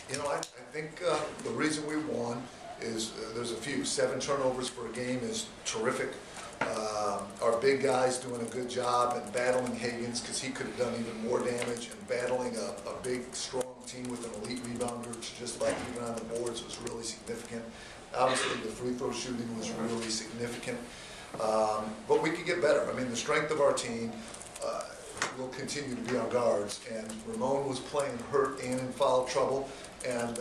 I think the reason we won is there's a few. 7 turnovers for a game is terrific. Our big guy's doing a good job and battling Higgins because he could have done even more damage, and battling a big, strong team with an elite rebounder to just like even on the boards was really significant. Obviously, the free throw shooting was really significant. But we could get better. I mean, the strength of our team will continue to be our guards. And Ramon was playing hurt and in foul trouble. And,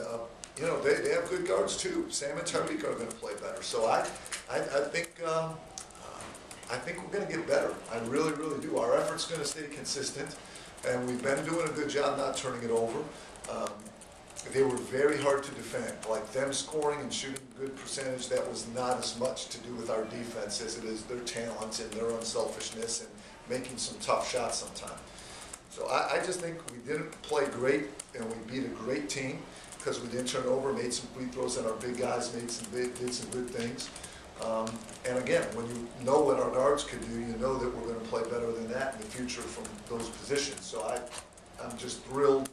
they have good guards too. Sam and Tyreek are going to play better. So I think we're going to get better. I really, really do. Our effort's going to stay consistent. And we've been doing a good job not turning it over. They were very hard to defend. Like them scoring and shooting a good percentage, that was not as much to do with our defense as it is their talent and their unselfishness and making some tough shots sometimes. So I just think we didn't play great, and we beat a great team because we didn't turn over, made some free throws, and our big guys did some good things. And again, when you know what our guards can do, you know that we're going to play better than that in the future from those positions. So I'm just thrilled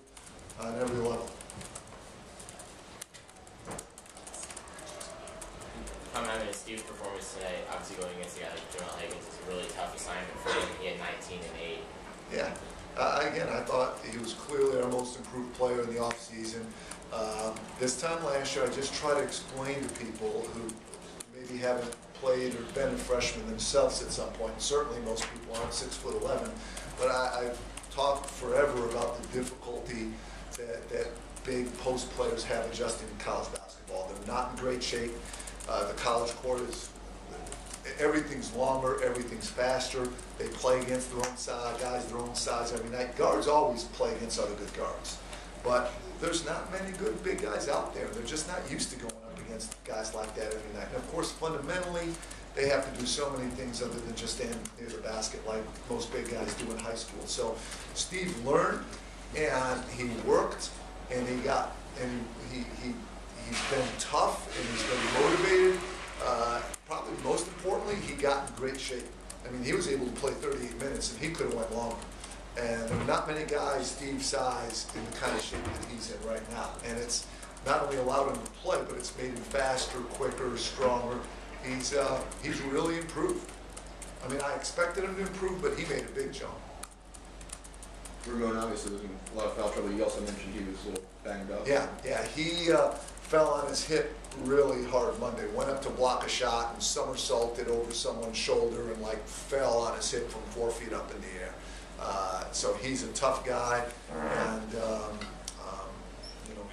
on every level. Comment on Steve's performance today, obviously going against a guy like Joel Higgins is a really tough assignment for him. He had 19 and 8. Yeah. Again, I thought he was clearly our most improved player in the offseason. This time last year, I just try to explain to people who maybe haven't played or been a freshman themselves at some point. Certainly most people aren't 6'11", but I've talked forever about the difficulty that big post players have adjusting to college basketball. They're not in great shape. The college court everything's longer, everything's faster. They play against their own size, guys their own size every night. Guards always play against other good guards. But there's not many good big guys out there. They're just not used to going up against guys like that every night. And of course, fundamentally, they have to do so many things other than just stand near the basket like most big guys do in high school. So Steve learned, and he worked, and he's been tough, and he's been motivated. Probably most importantly, he got in great shape. I mean, he was able to play 38 minutes, and he could have went longer. And there are not many guys Steve's size in the kind of shape that he's in right now. And it's not only allowed him to play, but it's made him faster, quicker, stronger. He's really improved. I mean, I expected him to improve, but he made a big jump. Ramon obviously was in a lot of foul trouble. You also mentioned he was a little banged up. Yeah, he fell on his hip really hard Monday. Went up to block a shot and somersaulted over someone's shoulder and fell on his hip from 4 feet up in the air. So he's a tough guy, and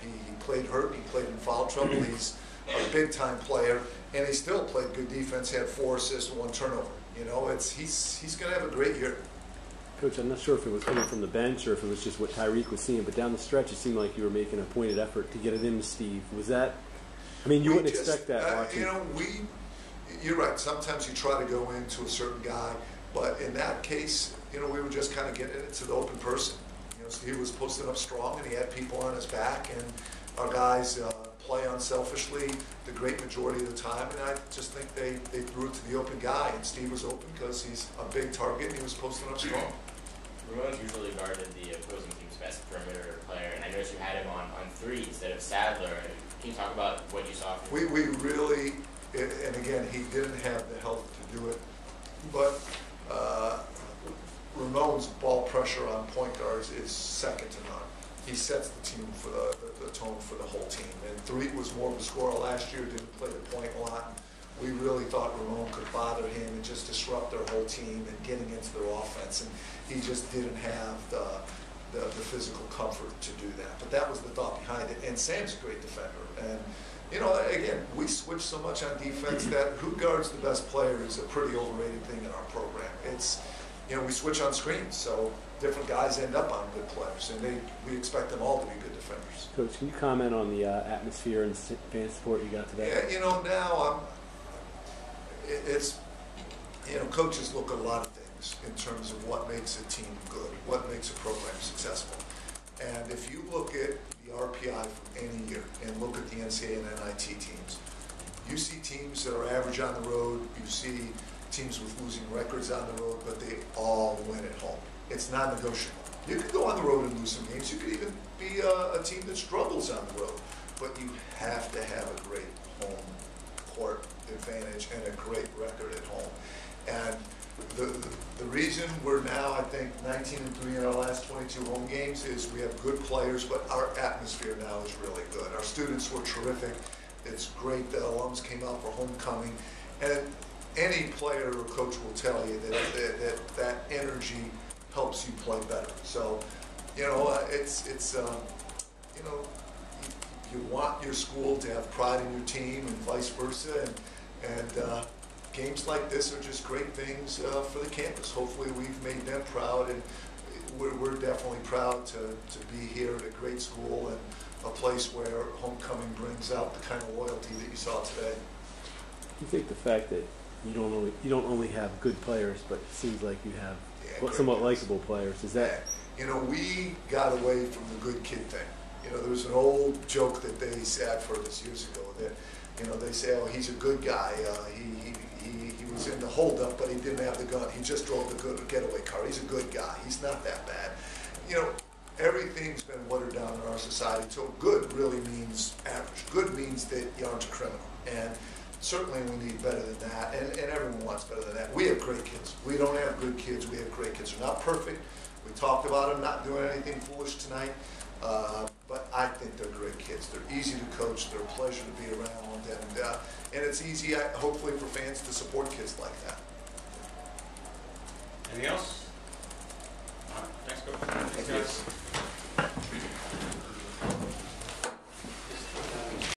he played hurt. He played in foul trouble. He's a big-time player, and he still played good defense. Had 4 assists, 1 turnover. He's going to have a great year. Coach, I'm not sure if it was coming from the bench or if it was just what Tyreek was seeing, but down the stretch, it seemed like you were making a pointed effort to get it into Steve. Was that? I mean, you wouldn't expect that watching. You're right. Sometimes you try to go into a certain guy, but in that case, we were just kind of getting it to the open person. Steve was posting up strong, and he had people on his back, and our guys play unselfishly the great majority of the time, and I just think they threw it to the open guy, and Steve was open because he's a big target, and he was posting up strong. Ramon's usually guarded the opposing team's best perimeter player, and I noticed you had him on 3 instead of Sadler. Can you talk about what you saw from him? We really, and again, he didn't have the health to do it, but Ramon's ball pressure on point guards is second to none. He sets the team for the tone for the whole team. And Tariq was more of a scorer last year, didn't play the point a lot. We really thought Ramon could bother him and just disrupt their whole team and getting into their offense. And he just didn't have the physical comfort to do that. But that was the thought behind it. And Sam's a great defender. And again, we switch so much on defense that who guards the best player is a pretty overrated thing in our program. It's we switch on screens, so different guys end up on good players, and we expect them all to be good defenders. Coach, can you comment on the atmosphere and fan support you got today? Yeah, now coaches look at a lot of things in terms of what makes a team good, what makes a program successful. And if you look at the RPI from any year and look at the NCAA and NIT teams, you see teams that are average on the road, you see teams with losing records on the road, but they all win at home. It's non-negotiable. You could go on the road and lose some games. You could even be be a team that struggles on the road, but you have to have a great home court advantage and a great record at home. And the reason we're now, I think, 19-3 in our last 22 home games is we have good players, but our atmosphere now is really good. Our students were terrific. It's great that alums came out for homecoming, and any player or coach will tell you that energy helps you play better. So, you know, you know, you want your school to have pride in your team and vice versa, and games like this are just great things for the campus. Hopefully we've made them proud, and we're definitely proud to be here at a great school and a place where homecoming brings out the kind of loyalty that you saw today. You think the fact that you don't only have good players, but it seems like you have somewhat likable players, is that? You know, we got away from the good kid thing. You know, there was an old joke that they said for us years ago that, you know, they say, oh, he's a good guy. He was in the holdup, but he didn't have the gun. He just drove the good getaway car. He's a good guy. He's not that bad. You know, everything's been watered down in our society. So good really means average. Good means that you aren't a criminal. And certainly we need better than that. And everyone wants better than that. We have great kids. We don't have good kids. We have great kids. They're not perfect. We talked about them not doing anything foolish tonight. But I think they're great kids. They're easy to coach. They're a pleasure to be around. And it's easy, hopefully, for fans to support kids like that. Anything else? All right, thanks, Coach. Thank you.